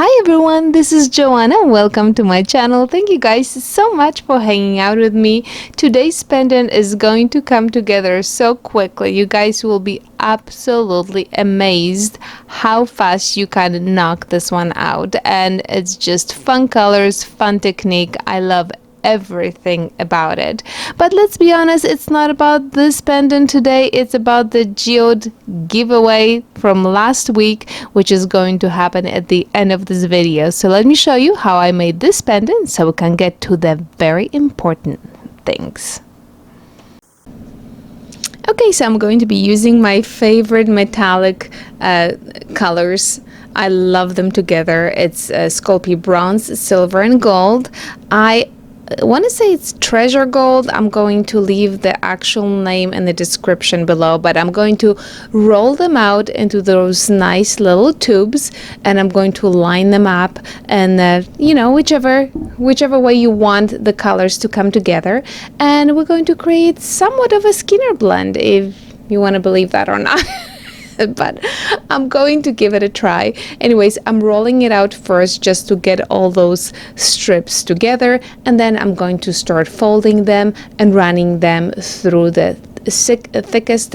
Hi everyone, this is Joanna. Welcome to my channel. Thank you guys so much for hanging out with me. Today's pendant is going to come together so quickly. You guys will be absolutely amazed how fast you can knock this one out. And it's just fun colors, fun technique. I love everything about it. But let's be honest, it's not about this pendant today. It's about the geode giveaway from last week, which is going to happen at the end of this video. So let me show you how I made this pendant so we can get to the very important things. Okay, so I'm going to be using my favorite metallic colors. I love them together. It's Sculpey bronze, silver, and gold. I want to say it's treasure gold. I'm going to leave the actual name in the description below, but I'm going to roll them out into those nice little tubes, and I'm going to line them up, and you know, whichever way you want the colors to come together, and we're going to create somewhat of a Skinner blend, if you want to believe that or not. But I'm going to give it a try. Anyways, I'm rolling it out first just to get all those strips together, and then I'm going to start folding them and running them through the thickest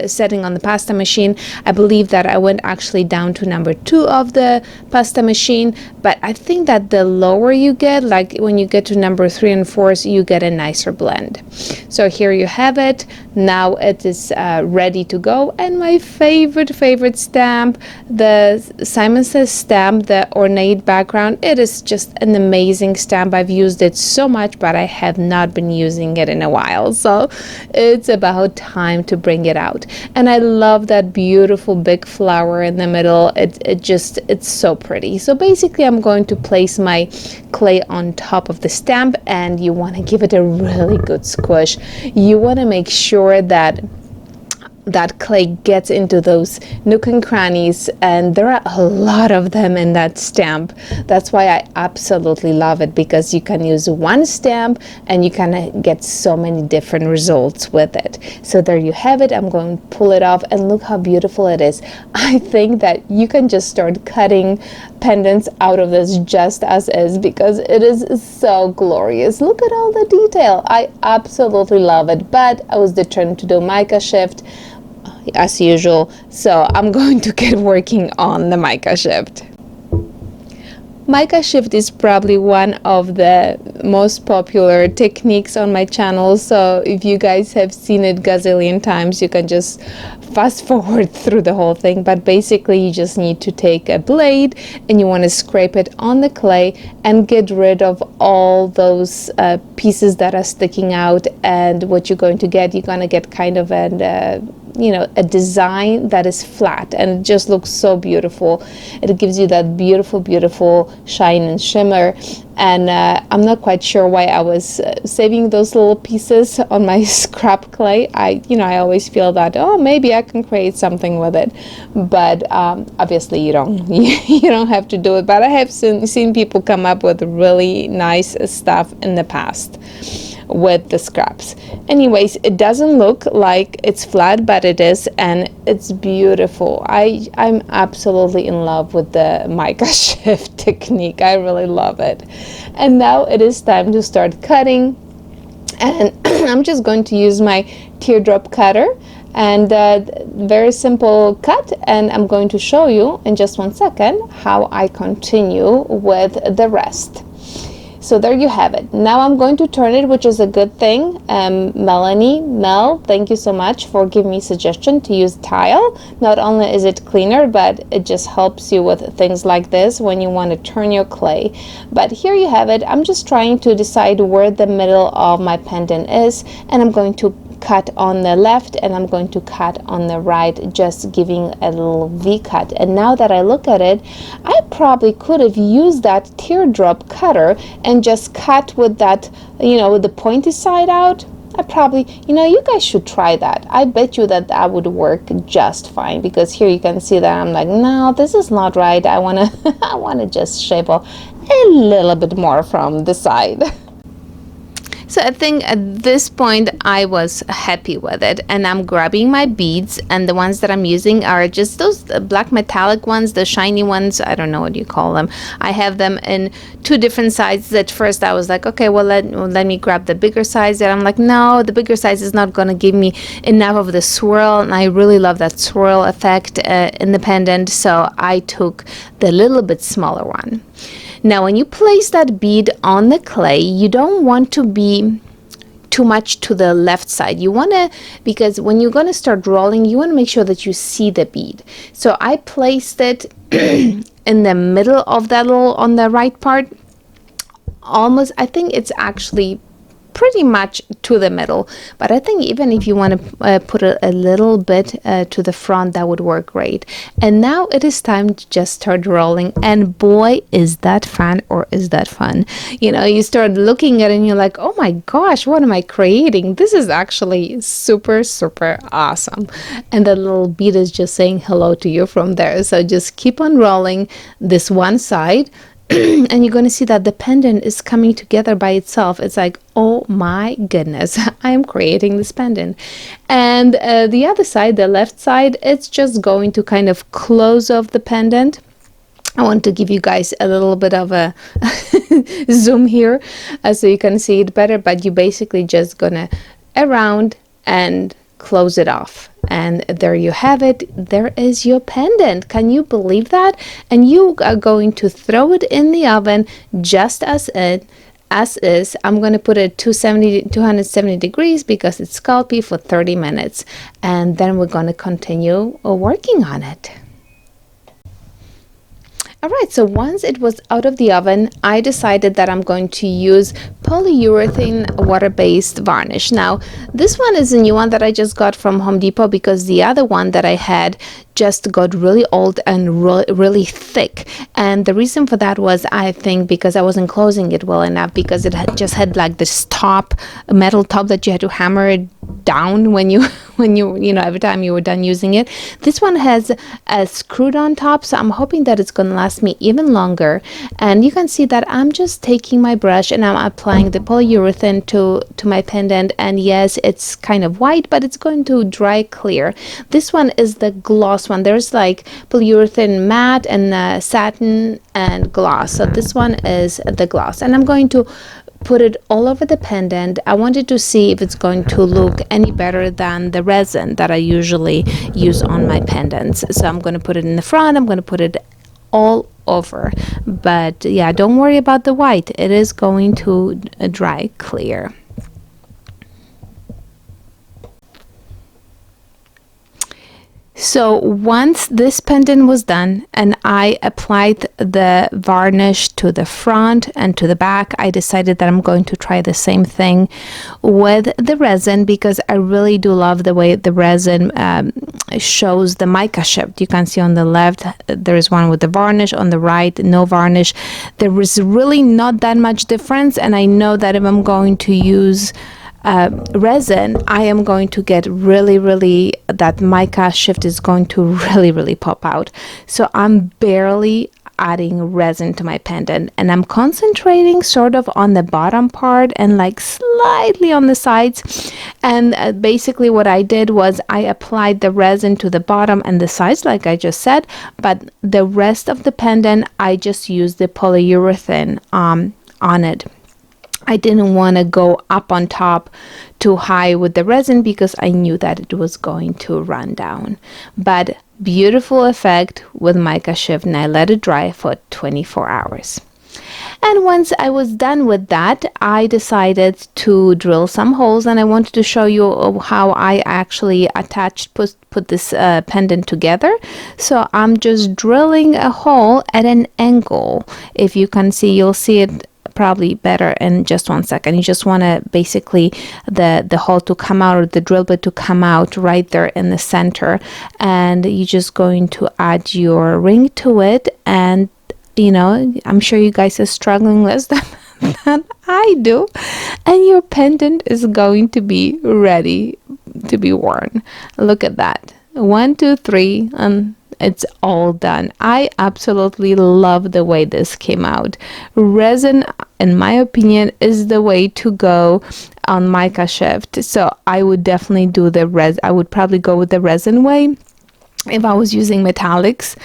setting on the pasta machine. I believe that I went actually down to number 2 of the pasta machine, but I think that the lower you get, like when you get to number 3 and 4, you get a nicer blend. So here you have it. Now it is ready to go. And my favorite stamp, the Simon Says stamp, the ornate background. It is just an amazing stamp. I've used it so much, but I have not been using it in a while, so it's about time to bring it out. And I love that beautiful big flower in the middle. It's so pretty. So basically I'm going to place my clay on top of the stamp, and you want to give it a really good squish. You want to make sure that clay gets into those nook and crannies, and there are a lot of them in that stamp. That's why I absolutely love it, because you can use one stamp and you can get so many different results with it. So there you have it. I'm going to pull it off, and look how beautiful it is. I think that you can just start cutting pendants out of this just as is, because it is so glorious. Look at all the detail. I absolutely love it, but I was determined to do mica shift as usual, so I'm going to get working on the mica shift. Mica shift is probably one of the most popular techniques on my channel, so if you guys have seen it gazillion times, you can just fast forward through the whole thing. But basically you just need to take a blade and you want to scrape it on the clay and get rid of all those pieces that are sticking out. And what you're going to get kind of an a design that is flat, and it just looks so beautiful. It gives you that beautiful shine and shimmer. And I'm not quite sure why I was saving those little pieces on my scrap clay. I always feel that, oh, maybe I can create something with it, but obviously you don't you don't have to do it. But I have seen people come up with really nice stuff in the past with the scraps. Anyways, it doesn't look like it's flat, but it is, and it's beautiful. I'm absolutely in love with the mica shift technique. I really love it. And now it is time to start cutting, and I'm just going to use my teardrop cutter, and very simple cut, and I'm going to show you in just one second how I continue with the rest. So there you have it. Now I'm going to turn it, which is a good thing. Mel, thank you so much for giving me suggestion to use tile. Not only is it cleaner, but it just helps you with things like this when you want to turn your clay. But here you have it. I'm just trying to decide where the middle of my pendant is, and I'm going to cut on the left and I'm going to cut on the right, just giving a little V cut. And now that I look at it, I probably could have used that teardrop cutter and just cut with that, with the pointy side out. I probably, you guys should try that. I bet you that would work just fine, because here you can see that I'm like, no, this is not right. I want to just shape off a little bit more from the side. So I think at this point I was happy with it, and I'm grabbing my beads, and the ones that I'm using are just those black metallic ones, the shiny ones. I don't know what you call them. I have them in two different sizes. At first I was like, okay, well let me grab the bigger size, and I'm like, no, the bigger size is not going to give me enough of the swirl, and I really love that swirl effect in the pendant, so I took the little bit smaller one. Now when you place that bead on the clay, you don't want to be too much to the left side. You want to, because when you're going to start rolling, you want to make sure that you see the bead. So I placed it in the middle of that little, on the right part, almost, I think it's actually pretty much to the middle, but I think even if you want to put it a little bit to the front, that would work great. And now it is time to just start rolling, and boy, is that fun, or is that fun. You know, you start looking at it and you're like, oh my gosh, what am I creating? This is actually super, super awesome. And the little bead is just saying hello to you from there. So just keep on rolling this one side, and you're going to see that the pendant is coming together by itself. It's like, oh my goodness, I am creating this pendant. And the other side, the left side, it's just going to kind of close off the pendant. I want to give you guys a little bit of a zoom here so you can see it better, but you basically just gonna around and close it off. And there you have it. There is your pendant. Can you believe that? And you are going to throw it in the oven just as is. I'm going to put it 270 degrees because it's Sculpey for 30 minutes. And then we're going to continue working on it. Alright, so once it was out of the oven, I decided that I'm going to use polyurethane water-based varnish. Now, this one is a new one that I just got from Home Depot because the other one that I had just got really old and really thick. And the reason for that was, I think, because I wasn't closing it well enough, because it just had like this top, metal top that you had to hammer it down when you every time you were done using it. This one has a screwed on top, so I'm hoping that it's going to last me even longer. And you can see that I'm just taking my brush and I'm applying the polyurethane to my pendant, and yes, it's kind of white, but it's going to dry clear. This one is the gloss one. There's like polyurethane matte and satin and gloss, so this one is the gloss, and I'm going to put it all over the pendant. I wanted to see if it's going to look any better than the resin that I usually use on my pendants. So I'm going to put it in the front, I'm going to put it all over. But yeah, don't worry about the white. It is going to dry clear. So once this pendant was done and I applied the varnish to the front and to the back, I decided that I'm going to try the same thing with the resin, because I really do love the way the resin shows the mica shift. You can see on the left there is one with the varnish, on the right no varnish. There is really not that much difference, and I know that if I'm going to use resin, I am going to get really that mica shift is going to really pop out. So I'm barely adding resin to my pendant, and I'm concentrating sort of on the bottom part and like slightly on the sides. And basically what I did was I applied the resin to the bottom and the sides like I just said, but the rest of the pendant I just used the polyurethane on it. I didn't want to go up on top too high with the resin because I knew that it was going to run down. But beautiful effect with mica shift, and I let it dry for 24 hours. And once I was done with that, I decided to drill some holes, and I wanted to show you how I actually put this pendant together. So I'm just drilling a hole at an angle. If you can see, you'll see it probably better in just 1 second. You just want to basically the hole to come out, or the drill bit to come out right there in the center, and you're just going to add your ring to it. And you know, I'm sure you guys are struggling less than I do, and your pendant is going to be ready to be worn. Look at that. 1, 2, 3, and it's all done. I absolutely love the way this came out. Resin in my opinion, is the way to go on mica shift. So I would definitely do the I would probably go with the resin way if I was using metallics.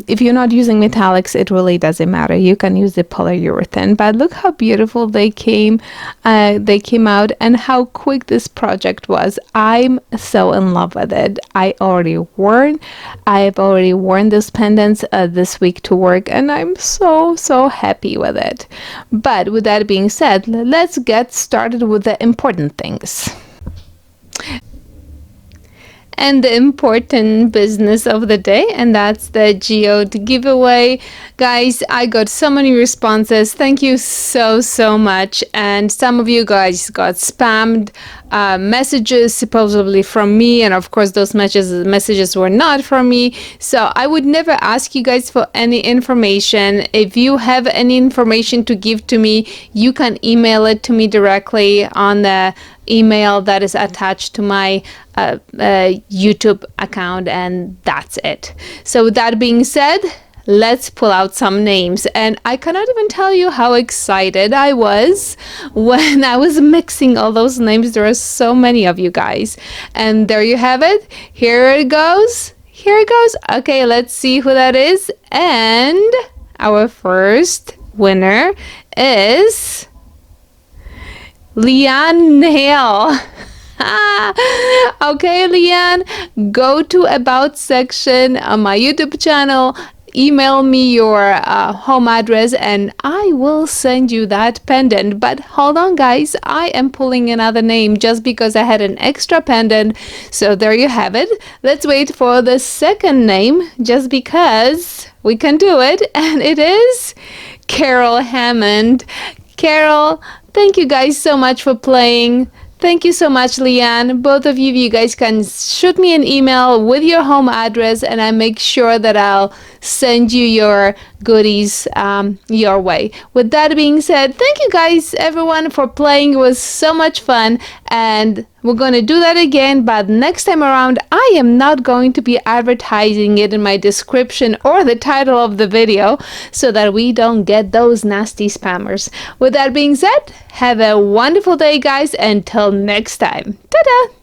If you're not using metallics, it really doesn't matter. You can use the polyurethane. But look how beautiful they came out, and how quick this project was. I'm so in love with it. I have already worn these pendants this week to work, and I'm so happy with it. But with that being said, let's get started with the important things and the important business of the day, and that's the geode giveaway. Guys, I got so many responses. Thank you so much. And some of you guys got spammed messages supposedly from me, and of course those messages were not from me. So I would never ask you guys for any information. If you have any information to give to me, you can email it to me directly on the email that is attached to my YouTube account, and that's it. So with that being said, let's pull out some names. And I cannot even tell you how excited I was when I was mixing all those names. There are so many of you guys, and there you have it. Here it goes. Okay, let's see who that is. And our first winner is Leanne Hale. Okay, Leanne, go to About section on my YouTube channel, email me your home address, and I will send you that pendant. But hold on, guys, I am pulling another name just because I had an extra pendant. So there you have it. Let's wait for the second name just because we can do it, and it is Carol Hammond. Carol, thank you guys so much for playing. Thank you so much, Leanne. Both of you guys can shoot me an email with your home address, and I make sure that I'll send you your goodies your way. With that being said, thank you guys, everyone, for playing. It was so much fun, and we're going to do that again, but next time around, I am not going to be advertising it in my description or the title of the video so that we don't get those nasty spammers. With that being said, have a wonderful day, guys. Until next time. Ta-da!